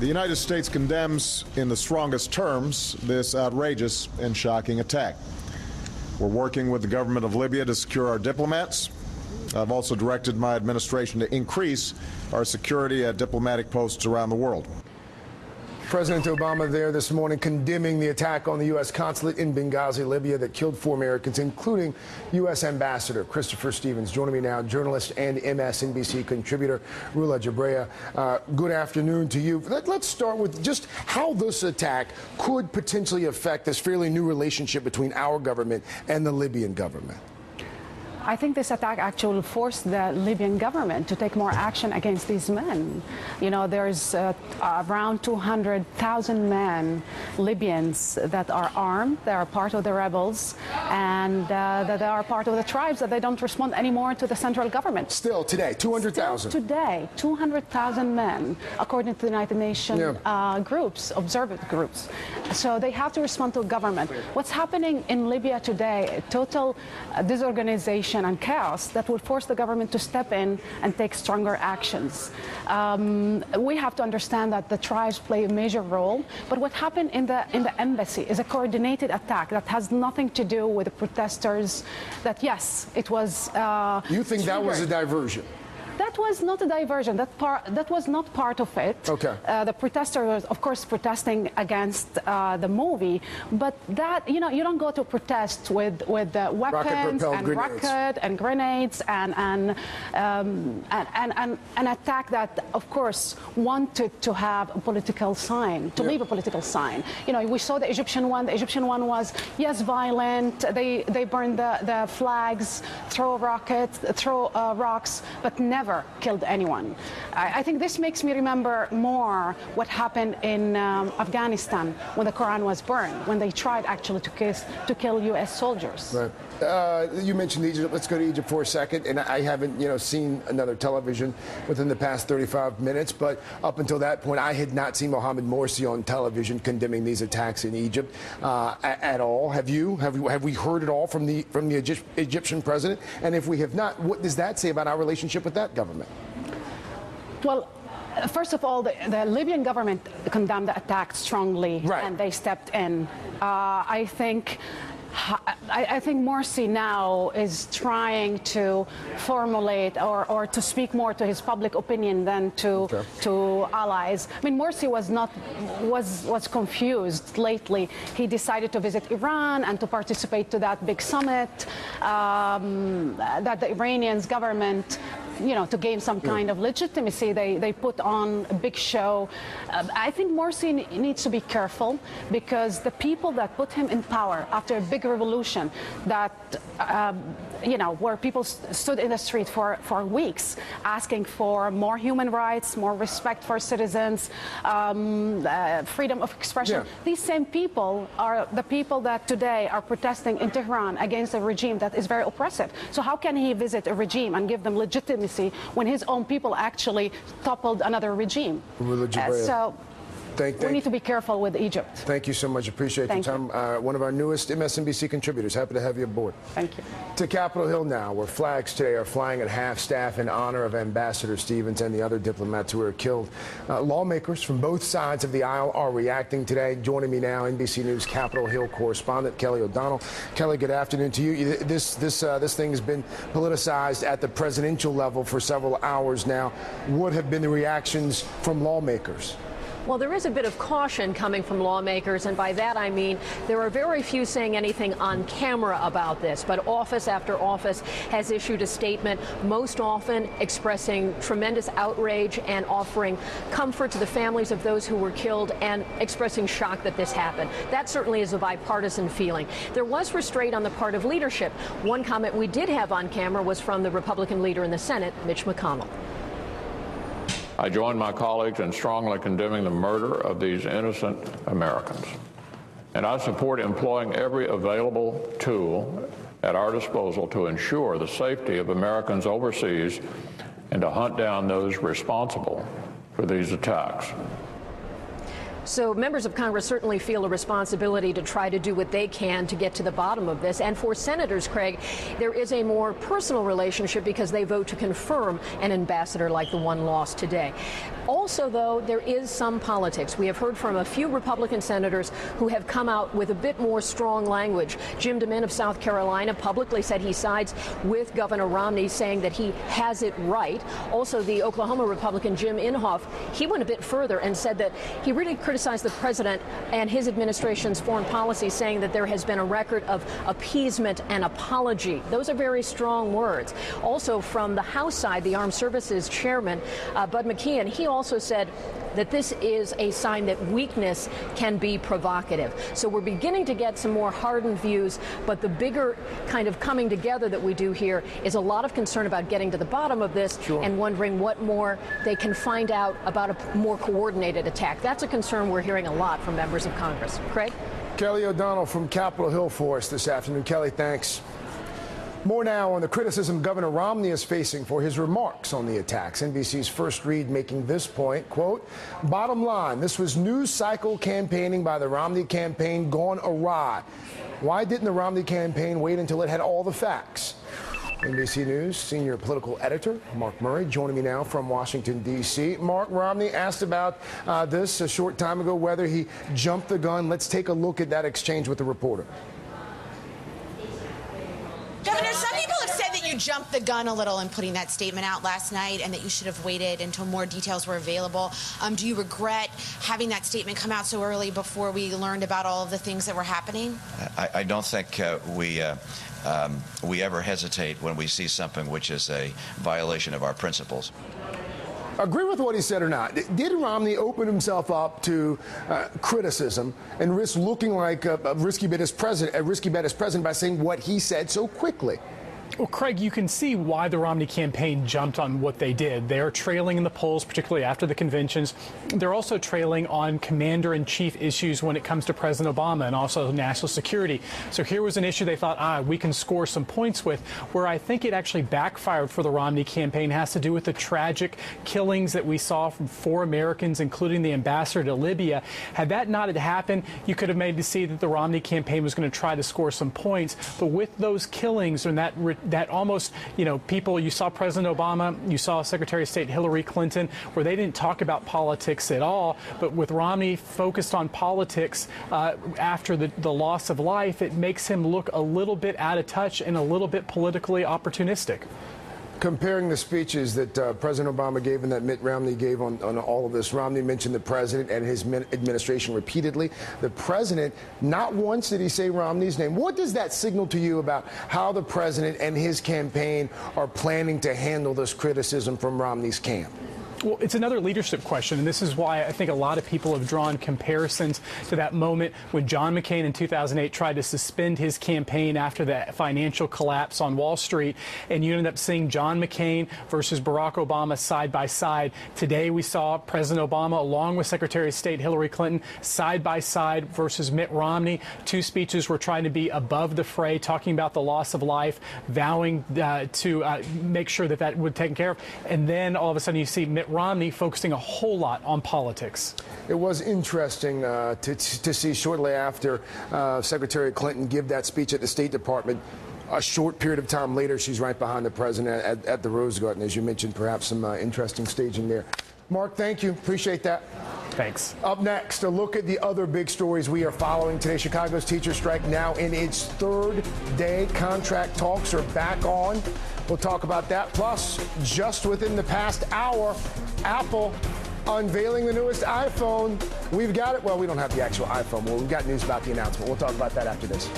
The United States condemns in the strongest terms this outrageous and shocking attack. We're working with the government of Libya to secure our diplomats. I've also directed my administration to increase our security at diplomatic posts around the world. President Obama there this morning condemning the attack on the U.S. consulate in Benghazi, Libya, that killed 4 Americans, including U.S. Ambassador Christopher Stevens. Joining me now, journalist and MSNBC contributor Rula Jabrea. Good afternoon to you. Let's start with just how this attack could potentially affect this fairly new relationship between our government and the Libyan government. I think this attack actually forced the Libyan government to take more action against these men. You know, there's around 200,000 men, Libyans, that are armed, they are part of the rebels, and that they are part of the tribes, that they don't respond anymore to the central government. Still today, 200,000. Today, 200,000 men, according to the United Nations groups, observant groups. So they have to respond to a government. What's happening in Libya today, total disorganization and chaos that will force the government to step in and take stronger actions. We have to understand that the tribes play a major role, but what happened in the embassy is a coordinated attack that has nothing to do with the protesters. That yes, it was. You think that was a diversion? That was not a diversion. That was not part of it. Okay. The protester was, of course, protesting against the movie, but that you don't go to protest with weapons and rocket and grenades and an attack that, of course, wanted to have a political sign, to leave a political sign. You know, we saw the Egyptian one. The Egyptian one was yes, violent. They burned the flags, throw rockets, throw rocks, but never killed anyone. I think this makes me remember more what happened in Afghanistan when the Quran was burned, when they tried actually to kill U.S. soldiers. Right. You mentioned Egypt. Let's go to Egypt for a second. And I haven't, seen another television within the past 35 minutes. But up until that point, I had not seen Mohamed Morsi on television condemning these attacks in Egypt at all. Have you? Have we heard it all from the Egyptian president? And if we have not, what does that say about our relationship with that government? Well, first of all, the Libyan government condemned the attack strongly, and they stepped in. I think Morsi now is trying to formulate or to speak more to his public opinion than to allies. I mean, Morsi was confused lately. He decided to visit Iran and to participate to that big summit that the Iranian government, to gain some kind of legitimacy, they put on a big show. I think Morsi needs to be careful, because the people that put him in power after a big revolution that, where people stood in the street for weeks asking for more human rights, more respect for citizens, freedom of expression. These same people are the people that today are protesting in Tehran against a regime that is very oppressive. So how can he visit a regime and give them legitimacy when his own people actually toppled another regime? So we need to be careful with Egypt. Thank you so much. Appreciate your time. One of our newest MSNBC contributors. Happy to have you aboard. Thank you. To Capitol Hill now, where flags today are flying at half-staff in honor of Ambassador Stevens and the other diplomats who were killed. Lawmakers from both sides of the aisle are reacting today. Joining me now, NBC News Capitol Hill correspondent Kelly O'Donnell. Kelly, good afternoon to you. This thing has been politicized at the presidential level for several hours now. What have been the reactions from lawmakers? Well, there is a bit of caution coming from lawmakers, and by that I mean there are very few saying anything on camera about this, but office after office has issued a statement, most often expressing tremendous outrage and offering comfort to the families of those who were killed and expressing shock that this happened. That certainly is a bipartisan feeling. There was restraint on the part of leadership. One comment we did have on camera was from the Republican leader in the Senate, Mitch McConnell. I join my colleagues in strongly condemning the murder of these innocent Americans. And I support employing every available tool at our disposal to ensure the safety of Americans overseas and to hunt down those responsible for these attacks. So members of Congress certainly feel a responsibility to try to do what they can to get to the bottom of this. And for senators, Craig, there is a more personal relationship because they vote to confirm an ambassador like the one lost today. Also, though, there is some politics. We have heard from a few Republican senators who have come out with a bit more strong language. Jim DeMint of South Carolina publicly said he sides with Governor Romney, saying that he has it right. Also, the Oklahoma Republican Jim Inhofe, he went a bit further and said that he really criticized the president and his administration's foreign policy, saying that there has been a record of appeasement and apology. Those are very strong words. Also, from the House side, the Armed Services Chairman, Bud McKeon, he also said that this is a sign that weakness can be provocative. So we're beginning to get some more hardened views, but the bigger kind of coming together that we do here is a lot of concern about getting to the bottom of this and wondering what more they can find out about a more coordinated attack. That's a concern we're hearing a lot from members of Congress. Craig? Kelly O'Donnell from Capitol Hill for us this afternoon. Kelly, thanks. More now on the criticism Governor Romney is facing for his remarks on the attacks. NBC's First Read making this point, quote, bottom line, this was news cycle campaigning by the Romney campaign gone awry. Why didn't the Romney campaign wait until it had all the facts? NBC News senior political editor Mark Murray joining me now from Washington, D.C. Mark, Romney asked about this a short time ago, whether he jumped the gun. Let's take a look at that exchange with the reporter. Governor, some people have said that you jumped the gun a little in putting that statement out last night and that you should have waited until more details were available. Do you regret having that statement come out so early before we learned about all of the things that were happening? I don't think we ever hesitate when we see something which is a violation of our principles. Agree with what he said or not? Did Romney open himself up to criticism and risk looking like a risky bet as president by saying what he said so quickly? Well, Craig, you can see why the Romney campaign jumped on what they did. They are trailing in the polls, particularly after the conventions. They're also trailing on commander-in-chief issues when it comes to President Obama and also national security. So here was an issue they thought, we can score some points with. Where I think it actually backfired for the Romney campaign has to do with the tragic killings that we saw from 4 Americans, including the ambassador to Libya. Had that not had happened, you could have made to see that the Romney campaign was going to try to score some points. But with those killings and that almost, people, you saw President Obama, you saw Secretary of State Hillary Clinton, where they didn't talk about politics at all. But with Romney focused on politics after the loss of life, it makes him look a little bit out of touch and a little bit politically opportunistic. Comparing the speeches that President Obama gave and that Mitt Romney gave on all of this, Romney mentioned the president and his administration repeatedly. The president, not once did he say Romney's name. What does that signal to you about how the president and his campaign are planning to handle this criticism from Romney's camp? Well, it's another leadership question, and this is why I think a lot of people have drawn comparisons to that moment when John McCain in 2008 tried to suspend his campaign after the financial collapse on Wall Street, and you ended up seeing John McCain versus Barack Obama side by side. Today we saw President Obama along with Secretary of State Hillary Clinton side by side versus Mitt Romney. 2 speeches were trying to be above the fray, talking about the loss of life, vowing to make sure that would be taken care of, and then all of a sudden you see Mitt Romney focusing a whole lot on politics. It was interesting to see shortly after Secretary Clinton give that speech at the State Department. A short period of time later, she's right behind the president at the Rose Garden. As you mentioned, perhaps some interesting staging there. Mark, thank you. Appreciate that. Thanks. Up next, a look at the other big stories we are following today. Chicago's teacher strike now in its 3rd day. Contract talks are back on. We'll talk about that. Plus, just within the past hour, Apple unveiling the newest iPhone. We've got it. Well, we don't have the actual iPhone. Well, we've got news about the announcement. We'll talk about that after this.